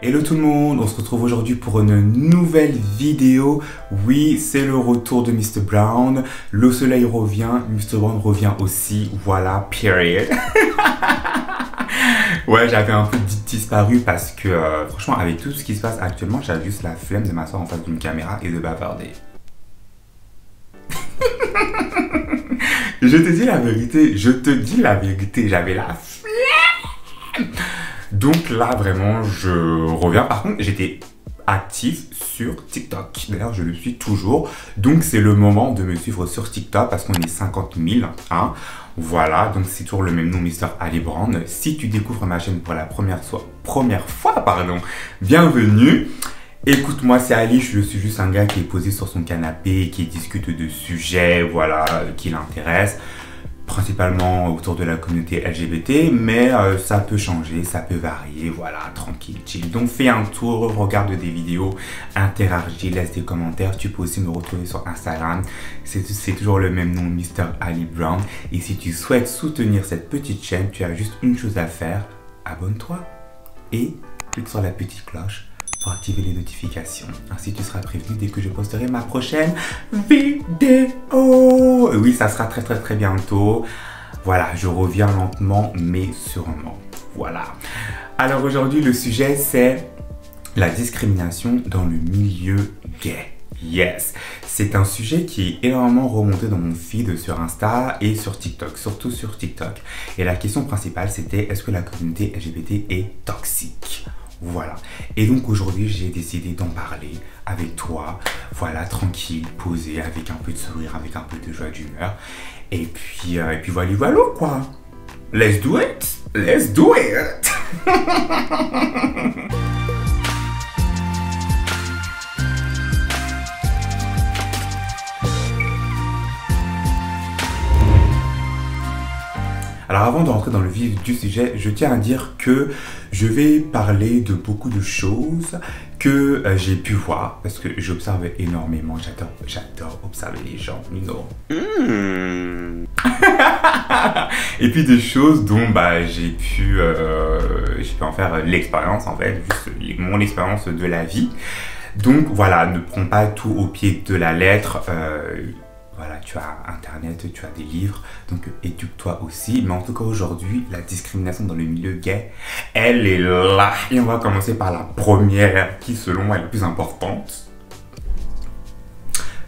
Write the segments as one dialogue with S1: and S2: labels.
S1: Hello tout le monde, on se retrouve aujourd'hui pour une nouvelle vidéo. Oui, c'est le retour de Mr. Brown. Le soleil revient, Mr. Brown revient aussi. Voilà, period. Ouais, j'avais un peu disparu parce que franchement, avec tout ce qui se passe actuellement, j'avais juste la flemme de m'asseoir en face d'une caméra et de bavarder. Je te dis la vérité, j'avais la flemme. Donc là, vraiment, je reviens. Par contre, j'étais actif sur TikTok. D'ailleurs, je le suis toujours. Donc, c'est le moment de me suivre sur TikTok parce qu'on est 50 000. Hein. Voilà, donc c'est toujours le même nom, Mr. Ali Brown. Si tu découvres ma chaîne pour la première fois, bienvenue. Écoute-moi, c'est Ali, je suis juste un gars qui est posé sur son canapé, qui discute de sujets, voilà, qui l'intéressent. Principalement autour de la communauté LGBT, mais ça peut changer, ça peut varier, voilà, tranquille, chill. Donc fais un tour, regarde des vidéos, interagis, laisse des commentaires. Tu peux aussi me retrouver sur Instagram, c'est toujours le même nom, Mr. Ali Brown. Et si tu souhaites soutenir cette petite chaîne, tu as juste une chose à faire, abonne-toi et clique sur la petite cloche pour activer les notifications. Ainsi, tu seras prévenu dès que je posterai ma prochaine vidéo. Oui, ça sera très bientôt. Voilà, je reviens lentement, mais sûrement. Voilà. Alors aujourd'hui, le sujet, c'est la discrimination dans le milieu gay. Yes, c'est un sujet qui est énormément remonté dans mon feed sur Insta et sur TikTok, surtout sur TikTok. Et la question principale, c'était est-ce que la communauté LGBT est toxique ? Voilà. Et donc aujourd'hui, j'ai décidé d'en parler avec toi. Voilà, tranquille, posé, avec un peu de sourire, avec un peu de joie d'humeur. Et puis voilà quoi. Let's do it. Let's do it. Alors avant de rentrer dans le vif du sujet, je tiens à dire que je vais parler de beaucoup de choses que j'ai pu voir parce que j'observe énormément, j'adore observer les gens, you know. Et puis des choses dont j'ai pu en faire l'expérience en fait, juste mon expérience de la vie. Donc voilà, ne prends pas tout au pied de la lettre. Voilà, tu as Internet, tu as des livres, donc éduque-toi aussi. Mais en tout cas, aujourd'hui, la discrimination dans le milieu gay, elle est là. Et on va commencer par la première, qui selon moi est la plus importante.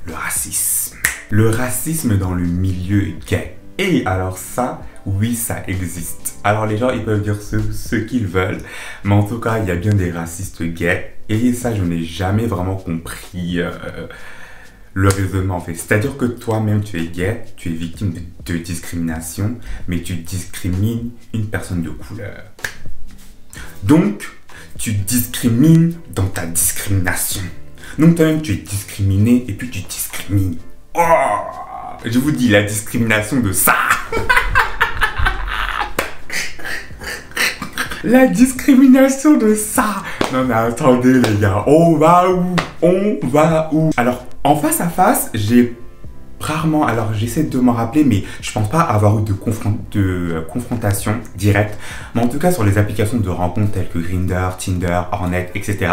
S1: Le racisme. Le racisme dans le milieu gay. Et alors ça, oui, ça existe. Alors les gens, ils peuvent dire ce qu'ils veulent. Mais en tout cas, il y a bien des racistes gays. Et ça, je n'ai jamais vraiment compris... le raisonnement en fait. C'est-à-dire que toi-même tu es gay, tu es victime de discrimination, mais tu discrimines une personne de couleur. Donc, tu discrimines dans ta discrimination. Donc toi-même tu es discriminé et puis tu discrimines. Oh, je vous dis la discrimination de ça. La discrimination de ça. Non mais attendez les gars, on va où? On va où? Alors, en face à face, j'ai rarement, alors j'essaie de m'en rappeler, mais je pense pas avoir eu de confrontation directe. Mais en tout cas, sur les applications de rencontres telles que Grindr, Tinder, Hornet, etc.,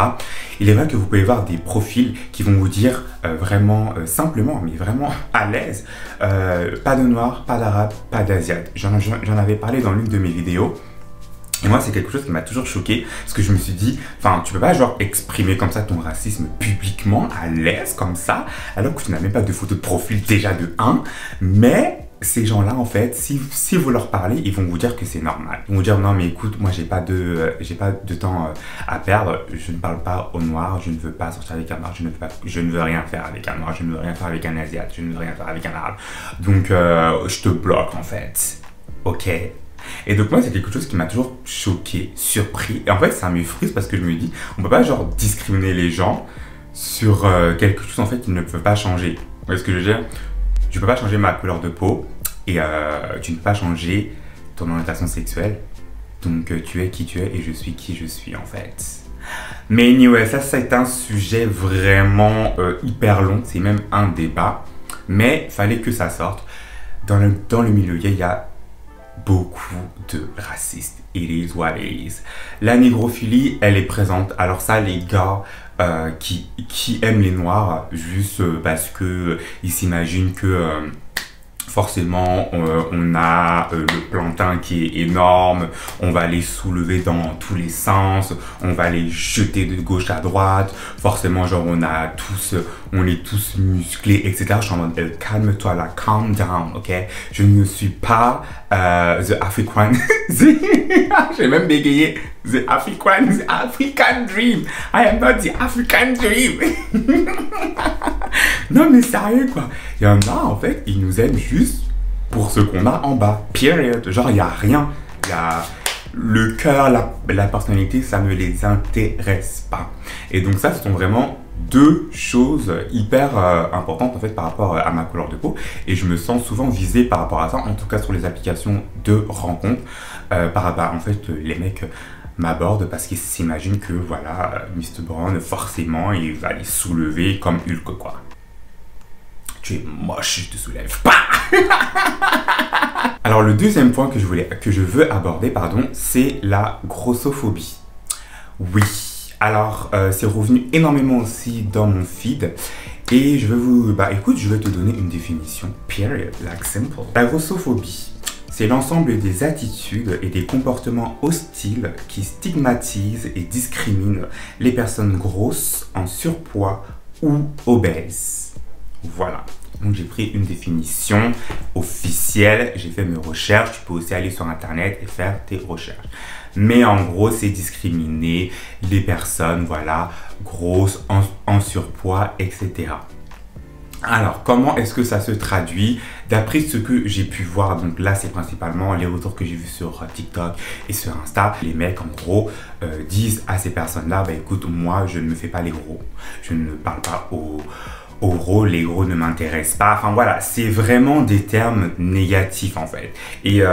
S1: il est vrai que vous pouvez voir des profils qui vont vous dire vraiment simplement, mais vraiment à l'aise, pas de noir, pas d'arabe, pas d'asiate. J'en avais parlé dans l'une de mes vidéos. Et moi, c'est quelque chose qui m'a toujours choqué, parce que je me suis dit, enfin, tu peux pas genre exprimer comme ça ton racisme publiquement, à l'aise, comme ça, alors que tu n'as même pas de photo de profil déjà de 1, mais ces gens-là, en fait, si vous leur parlez, ils vont vous dire que c'est normal. Ils vont vous dire, non, mais écoute, moi, j'ai pas de temps à perdre, je ne parle pas au noir, je ne veux pas sortir avec un noir, je ne veux rien faire avec un noir, je ne veux rien faire avec un asiate, je ne veux rien faire avec un arabe. Donc, je te bloque, en fait. Ok? Et donc moi c'est quelque chose qui m'a toujours choqué, surpris. Et en fait ça me frustre parce que je me dis, on peut pas genre discriminer les gens sur quelque chose en fait qu'ils ne peuvent pas changer. Vous voyez ce que je veux dire? Je peux pas changer ma couleur de peau et tu ne peux pas changer ton orientation sexuelle. Donc tu es qui tu es et je suis qui je suis en fait. Mais anyway, ça c'est un sujet vraiment hyper long, c'est même un débat. Mais fallait que ça sorte. Dans le milieu gay, il y a beaucoup de racistes. It is what it is. La négrophilie, elle est présente. Alors ça, les gars qui aiment les noirs, juste parce que ils s'imaginent que forcément on a le plantain qui est énorme, on va les soulever dans tous les sens, on va les jeter de gauche à droite, forcément genre on est tous musclés, etc. Je suis en mode calme-toi là, calm down, ok? Je ne suis pas the African, j'ai même bégayé, the African dream, I am not the African dream. Non mais sérieux quoi, il y en a en fait, ils nous aiment juste pour ce qu'on a en bas, period. Genre il n'y a rien, il y a le cœur, la personnalité, ça ne les intéresse pas. Et donc ça, ce sont vraiment deux choses hyper importantes en fait par rapport à ma couleur de peau. Et je me sens souvent visée par rapport à ça, en tout cas sur les applications de rencontres, par rapport en fait les mecs m'aborde parce qu'ils s'imaginent que voilà, Mr. Brown, forcément, il va les soulever comme Hulk, quoi. Tu es moche, je te soulève pas. Alors le deuxième point que je veux aborder, pardon, c'est la grossophobie. Oui, alors c'est revenu énormément aussi dans mon feed. Et je vais écoute, je vais te donner une définition, period, like simple. La grossophobie, c'est l'ensemble des attitudes et des comportements hostiles qui stigmatisent et discriminent les personnes grosses, en surpoids ou obèses. Voilà. Donc j'ai pris une définition officielle, j'ai fait mes recherches, tu peux aussi aller sur internet et faire tes recherches. Mais en gros, c'est discriminer les personnes, voilà, grosses, en surpoids, etc. Alors, comment est-ce que ça se traduit? D'après ce que j'ai pu voir, donc là, c'est principalement les retours que j'ai vus sur TikTok et sur Insta. Les mecs, en gros, disent à ces personnes-là, bah écoute, moi, je ne me fais pas les gros. Je ne parle pas aux gros, les gros ne m'intéressent pas. Enfin voilà, c'est vraiment des termes négatifs en fait. Et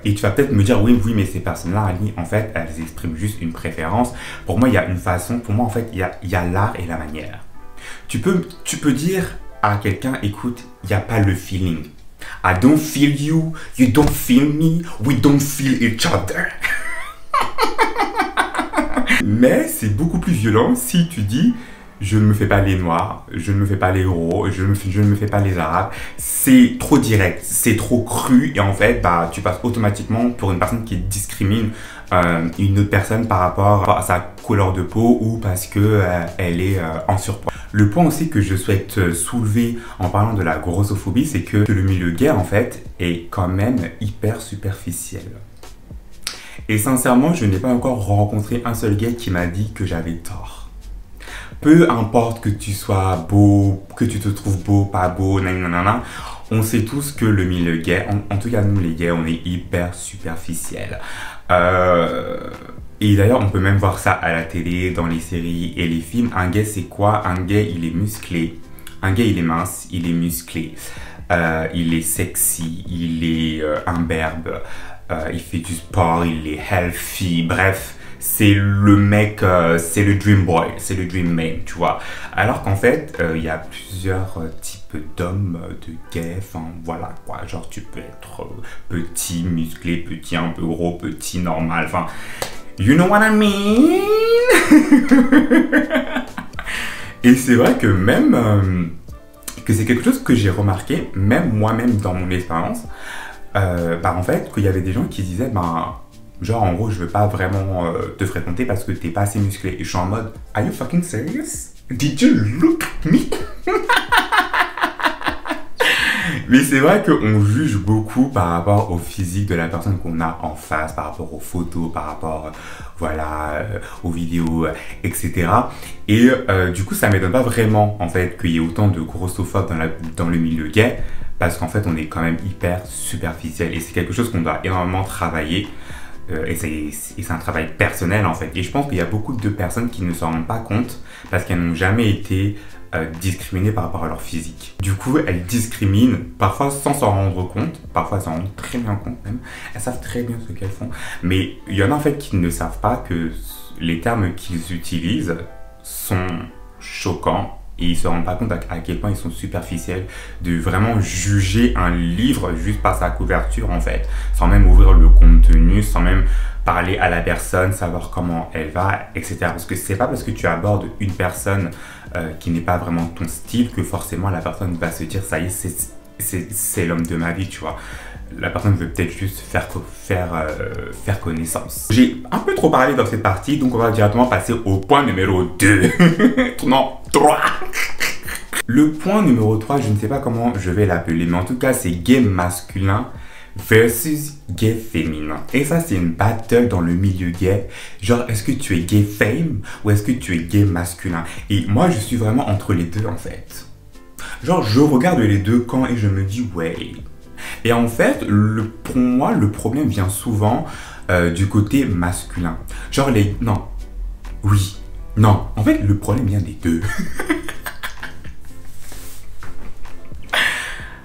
S1: tu vas peut-être me dire, oui, mais ces personnes-là, en fait, elles expriment juste une préférence. Pour moi, il y a une façon, pour moi, en fait, il y a l'art et la manière. Tu peux dire à quelqu'un, écoute, il n'y a pas le feeling. I don't feel you, you don't feel me, we don't feel each other. Mais c'est beaucoup plus violent si tu dis, je ne me fais pas les noirs, je ne me fais pas les gros, je ne me fais pas les arabes. C'est trop direct, c'est trop cru et en fait, bah, tu passes automatiquement pour une personne qui discrimine une autre personne par rapport à sa couleur de peau ou parce que elle est en surpoids. Le point aussi que je souhaite soulever en parlant de la grossophobie, c'est que le milieu gay en fait est quand même hyper superficiel. Et sincèrement, je n'ai pas encore rencontré un seul gay qui m'a dit que j'avais tort. Peu importe que tu sois beau, que tu te trouves beau, pas beau, nanana, on sait tous que le milieu gay, en tout cas nous les gays, on est hyper superficiel. Et d'ailleurs, on peut même voir ça à la télé, dans les séries et les films. Un gay, c'est quoi? Un gay, il est musclé. Un gay, il est mince, il est musclé. Il est sexy, il est imberbe. Il fait du sport, il est healthy. Bref, c'est le mec, c'est le dream boy, c'est le dream man, tu vois. Alors qu'en fait, il y a plusieurs types d'hommes, de gays, enfin voilà quoi. Genre, tu peux être petit, musclé, petit, un peu gros, petit, normal, enfin... You know what I mean? Et c'est vrai que même que c'est quelque chose que j'ai remarqué, même moi-même dans mon expérience, en fait, qu'il y avait des gens qui disaient, genre en gros, je veux pas vraiment te fréquenter parce que t'es pas assez musclé. Et je suis en mode, are you fucking serious? Did you look at me? Mais c'est vrai qu'on juge beaucoup par rapport au physique de la personne qu'on a en face, par rapport aux photos, par rapport, voilà, aux vidéos, etc. Et du coup, ça ne m'étonne pas vraiment, en fait, qu'il y ait autant de grossophobes dans le milieu gay, parce qu'en fait, on est quand même hyper superficiel. Et c'est quelque chose qu'on doit énormément travailler. Et c'est un travail personnel, en fait. Et je pense qu'il y a beaucoup de personnes qui ne s'en rendent pas compte, parce qu'elles n'ont jamais été discriminées par rapport à leur physique. Du coup, elles discriminent, parfois sans s'en rendre compte, parfois elles s'en rendent très bien compte même, elles savent très bien ce qu'elles font, mais il y en a en fait qui ne savent pas que les termes qu'ils utilisent sont choquants Et ils se rendent pas compte à quel point ils sont superficiels de vraiment juger un livre juste par sa couverture en fait, sans même ouvrir le contenu, sans même parler à la personne, savoir comment elle va, etc. Parce que c'est pas parce que tu abordes une personne qui n'est pas vraiment ton style que forcément la personne va se dire ça y est, c'est l'homme de ma vie, tu vois. La personne veut peut-être juste faire connaissance. J'ai un peu trop parlé dans cette partie, donc on va directement passer au point numéro 2. Non, 3. Le point numéro 3, je ne sais pas comment je vais l'appeler, mais en tout cas, c'est gay masculin versus gay féminin. Et ça, c'est une battle dans le milieu gay. Genre, est-ce que tu es gay femme ou est-ce que tu es gay masculin? Et moi, je suis vraiment entre les deux, en fait. Genre, je regarde les deux camps et je me dis, ouais. Et en fait, pour moi, le problème vient souvent du côté masculin. Genre, non. Oui. Non. En fait, le problème vient des deux.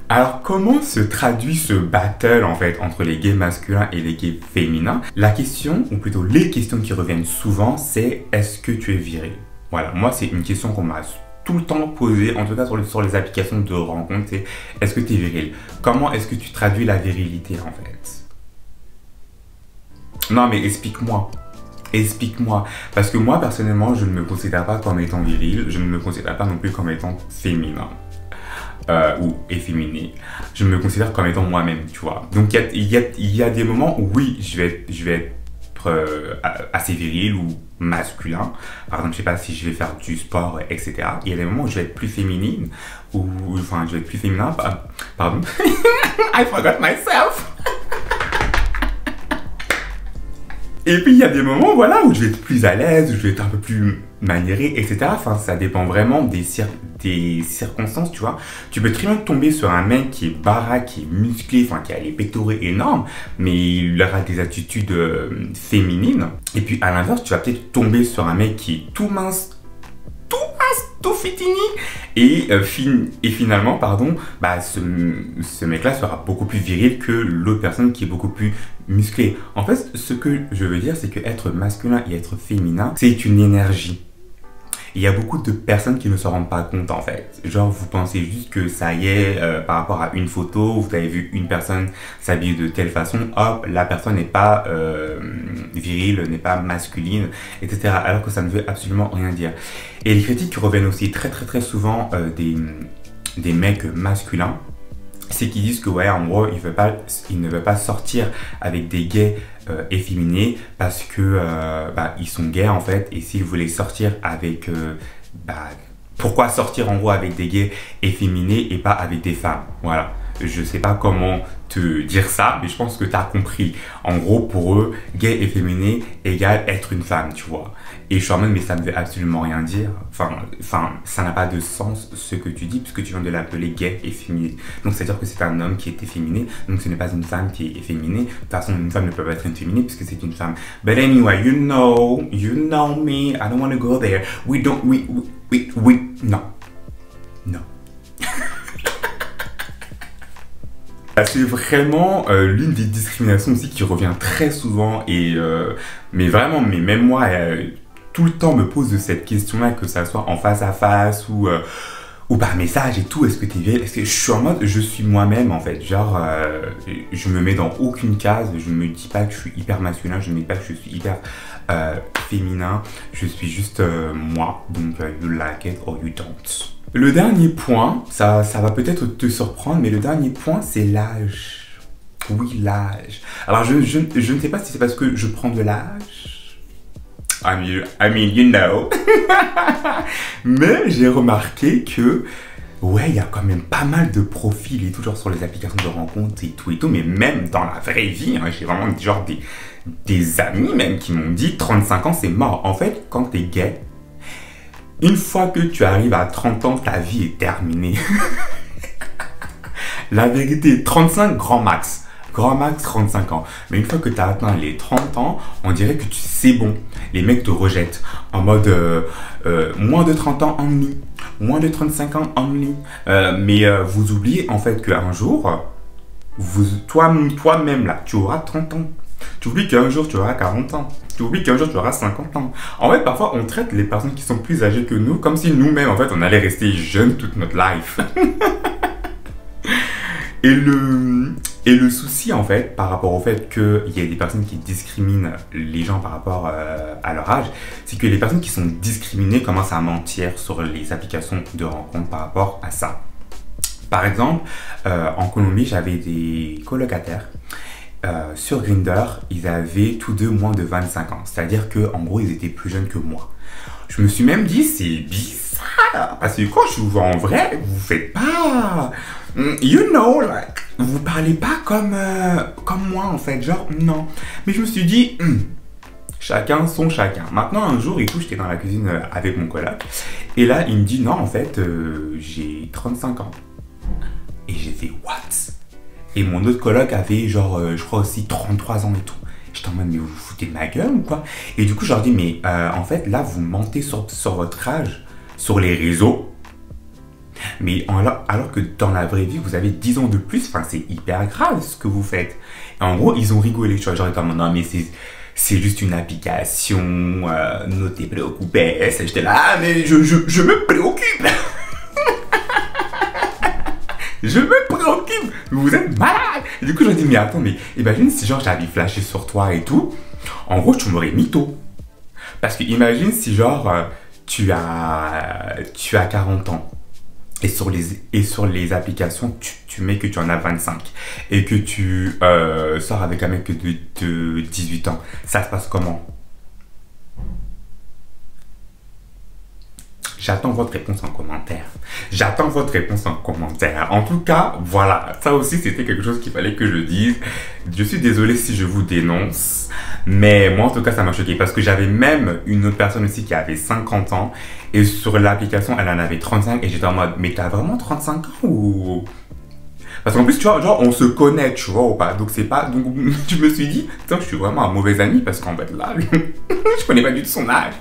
S1: Alors, comment se traduit ce battle, en fait, entre les gays masculins et les gays féminins? La question, ou plutôt les questions qui reviennent souvent, c'est est-ce que tu es viril? Voilà, moi, c'est une question qu'on m'a tout le temps posée, en tout cas sur les applications de rencontres, c'est est-ce que tu es viril? Comment est-ce que tu traduis la virilité, en fait? Non, mais explique-moi. Explique-moi. Parce que moi, personnellement, je ne me considère pas comme étant viril, je ne me considère pas non plus comme étant féminin. Ou efféminé, je me considère comme étant moi-même, tu vois. Donc il y a des moments où oui, je vais être assez viril ou masculin. Par exemple, je sais pas si je vais faire du sport, etc. Il y a des moments où je vais être plus féminine ou enfin je vais être plus féminin. Pardon. I forgot myself. Et puis il y a des moments, voilà, où je vais être plus à l'aise, où je vais être un peu plus maniéré, etc. Enfin, ça dépend vraiment des circonstances, tu vois. Tu peux très bien tomber sur un mec qui est baraque, qui est musclé, enfin, qui a les pectoraux énormes, mais il aura des attitudes féminines. Et puis, à l'inverse, tu vas peut-être tomber sur un mec qui est tout mince, tout fitini, et finalement, pardon, bah, ce mec-là sera beaucoup plus viril que l'autre personne qui est beaucoup plus musclée. En fait, ce que je veux dire, c'est que être masculin et être féminin, c'est une énergie. Il y a beaucoup de personnes qui ne se rendent pas compte, en fait. Genre, vous pensez juste que ça y est, par rapport à une photo, vous avez vu une personne s'habiller de telle façon, hop, la personne n'est pas virile, n'est pas masculine, etc. Alors que ça ne veut absolument rien dire. Et les critiques qui reviennent aussi très souvent des mecs masculins, c'est qu'ils disent que ouais, en gros, ils ne veulent pas sortir avec des gays efféminés parce que ils sont gays en fait, et s'ils voulaient sortir avec pourquoi sortir en gros avec des gays efféminés et pas avec des femmes? Voilà. Je sais pas comment te dire ça, mais je pense que tu as compris. En gros, pour eux, gay et féminin égale être une femme, tu vois. Et je suis en mode, mais ça ne veut absolument rien dire. Enfin, ça n'a pas de sens ce que tu dis, puisque tu viens de l'appeler gay et féminin. Donc, c'est-à-dire que c'est un homme qui est efféminé, donc ce n'est pas une femme qui est efféminée. De toute façon, une femme ne peut pas être efféminée puisque c'est une femme. But anyway, you know me, I don't want to go there. Non. C'est vraiment l'une des discriminations aussi qui revient très souvent et mais même moi tout le temps me pose cette question-là, que ça soit en face à face ou par message et tout. Est-ce que t'es vieille? Est-ce que je suis en mode, je suis moi-même en fait, genre je me mets dans aucune case, je me dis pas que je suis hyper masculin, je me dis pas que je suis hyper féminin, je suis juste moi, donc you like it or you don't. Le dernier point, ça va peut-être te surprendre, mais le dernier point, c'est l'âge. Oui, l'âge. Alors, je ne sais pas si c'est parce que je prends de l'âge. I mean, you know. Mais j'ai remarqué que, ouais, il y a quand même pas mal de profils et tout, genre sur les applications de rencontres et tout, mais même dans la vraie vie, hein, j'ai vraiment genre des amis même qui m'ont dit 35 ans, c'est mort. En fait, quand t'es gay, une fois que tu arrives à 30 ans, ta vie est terminée. La vérité, 35, grand max. Grand max, 35 ans. Mais une fois que tu as atteint les 30 ans, on dirait que c'est bon. Les mecs te rejettent. En mode, moins de 30 ans, only. Moins de 35 ans, only. Mais vous oubliez en fait qu'un jour, toi-même là, tu auras 30 ans. Tu oublies qu'un jour tu auras 40 ans. Tu oublies qu'un jour tu auras 50 ans. En fait, parfois on traite les personnes qui sont plus âgées que nous comme si nous-mêmes, en fait, on allait rester jeunes toute notre life. Et le souci, en fait, par rapport au fait qu'il y a des personnes qui discriminent les gens par rapport à leur âge, c'est que les personnes qui sont discriminées commencent à mentir sur les applications de rencontres par rapport à ça. Par exemple, en Colombie, j'avais des colocataires. Sur Grindr, ils avaient tous deux moins de 25 ans. C'est-à-dire qu'en gros, ils étaient plus jeunes que moi. Je me suis même dit, c'est bizarre. Parce que quand je vous vois en vrai, vous faites pas... You know, like, vous parlez pas comme moi, en fait. Genre, non. Mais je me suis dit, chacun son chacun. Maintenant, un jour et tout, j'étais dans la cuisine avec mon coloc. Et là, il me dit, non, en fait, j'ai 35 ans. Et j'ai fait, what? Et mon autre coloc avait genre, je crois aussi 33 ans et tout. J'étais en mode, mais vous vous foutez de ma gueule ou quoi? Et du coup, je leur dis, mais en fait, là, vous mentez sur votre âge, sur les réseaux. Mais alors que dans la vraie vie, vous avez 10 ans de plus. Enfin, c'est hyper grave ce que vous faites. Et en gros, ils ont rigolé. Genre, comme, non, mais c'est juste une application. Ne t'es préoccupé. J'étais là, ah, mais je me préoccupe. Je me préoccupe, vous êtes malade. Et du coup, je dis, mais attends, mais imagine si genre j'avais flashé sur toi et tout. En gros, tu m'aurais mytho. Parce que imagine si genre tu as 40 ans et sur les applications, tu mets que tu en as 25 et que tu sors avec un mec de 18 ans. Ça se passe comment? J'attends votre réponse en commentaire. J'attends votre réponse en commentaire. En tout cas, voilà. Ça aussi, c'était quelque chose qu'il fallait que je dise. Je suis désolé si je vous dénonce. Mais moi, en tout cas, ça m'a choqué. Parce que j'avais même une autre personne aussi qui avait 50 ans. Et sur l'application, elle en avait 35. Et j'étais en mode, mais t'as vraiment 35 ans ou... Parce qu'en plus, tu vois, genre, on se connaît, tu vois, ou pas. Donc, c'est pas... Donc, je me suis dit, putain, je suis vraiment un mauvais ami parce qu'en fait, là, je connais pas du tout son âge.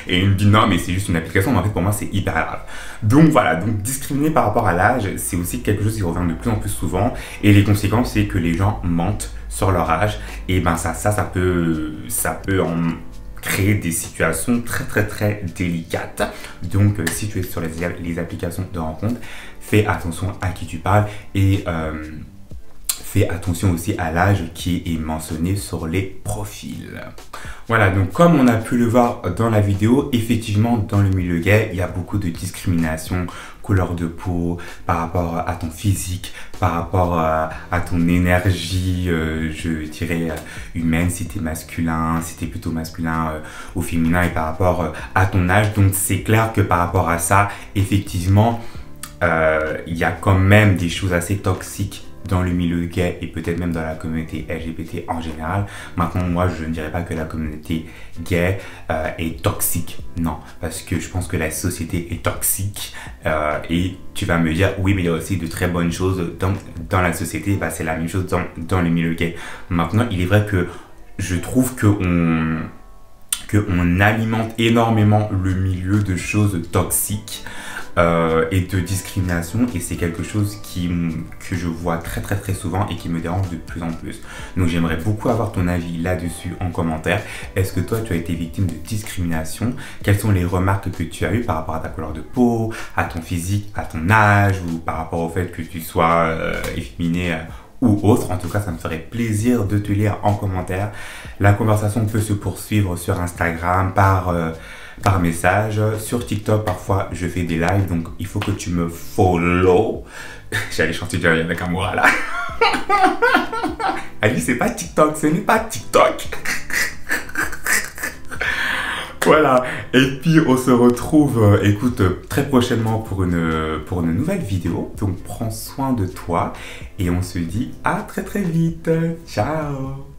S1: Et il me dit, non, mais c'est juste une application. Mais en fait, pour moi, c'est hyper grave. Donc, voilà. Donc, discriminer par rapport à l'âge, c'est aussi quelque chose qui revient de plus en plus souvent. Et les conséquences, c'est que les gens mentent sur leur âge. Et ben, ça peut en créer des situations très délicates. Donc, si tu es sur les applications de rencontre, fais attention à qui tu parles et fais attention aussi à l'âge qui est mentionné sur les profils. Voilà, donc comme on a pu le voir dans la vidéo, effectivement, dans le milieu gay, il y a beaucoup de discrimination, couleur de peau, par rapport à ton physique, par rapport à ton énergie, je dirais, humaine, si t'es masculin, si t'es plutôt masculin ou féminin, et par rapport à ton âge. Donc c'est clair que par rapport à ça, effectivement, il y a quand même des choses assez toxiques dans le milieu gay et peut-être même dans la communauté LGBT en général. Maintenant, moi, je ne dirais pas que la communauté gay est toxique. Non, parce que je pense que la société est toxique et tu vas me dire, oui, mais il y a aussi de très bonnes choses dans la société. Bah, c'est la même chose dans le milieu gay. Maintenant, il est vrai que je trouve qu'on alimente énormément le milieu de choses toxiques et de discrimination, et c'est quelque chose que je vois très souvent et qui me dérange de plus en plus. Donc j'aimerais beaucoup avoir ton avis là-dessus en commentaire. Est-ce que toi tu as été victime de discrimination? Quelles sont les remarques que tu as eues par rapport à ta couleur de peau, à ton physique, à ton âge, ou par rapport au fait que tu sois efféminé ou autre? En tout cas, ça me ferait plaisir de te lire en commentaire. La conversation peut se poursuivre sur Instagram par message. Sur TikTok, parfois, je fais des lives, donc il faut que tu me follow. J'allais chanter Jerry Nakamura là. Ali, c'est pas TikTok, ce n'est pas TikTok. Voilà, et puis on se retrouve, écoute, très prochainement pour une nouvelle vidéo. Donc prends soin de toi et on se dit à très vite. Ciao.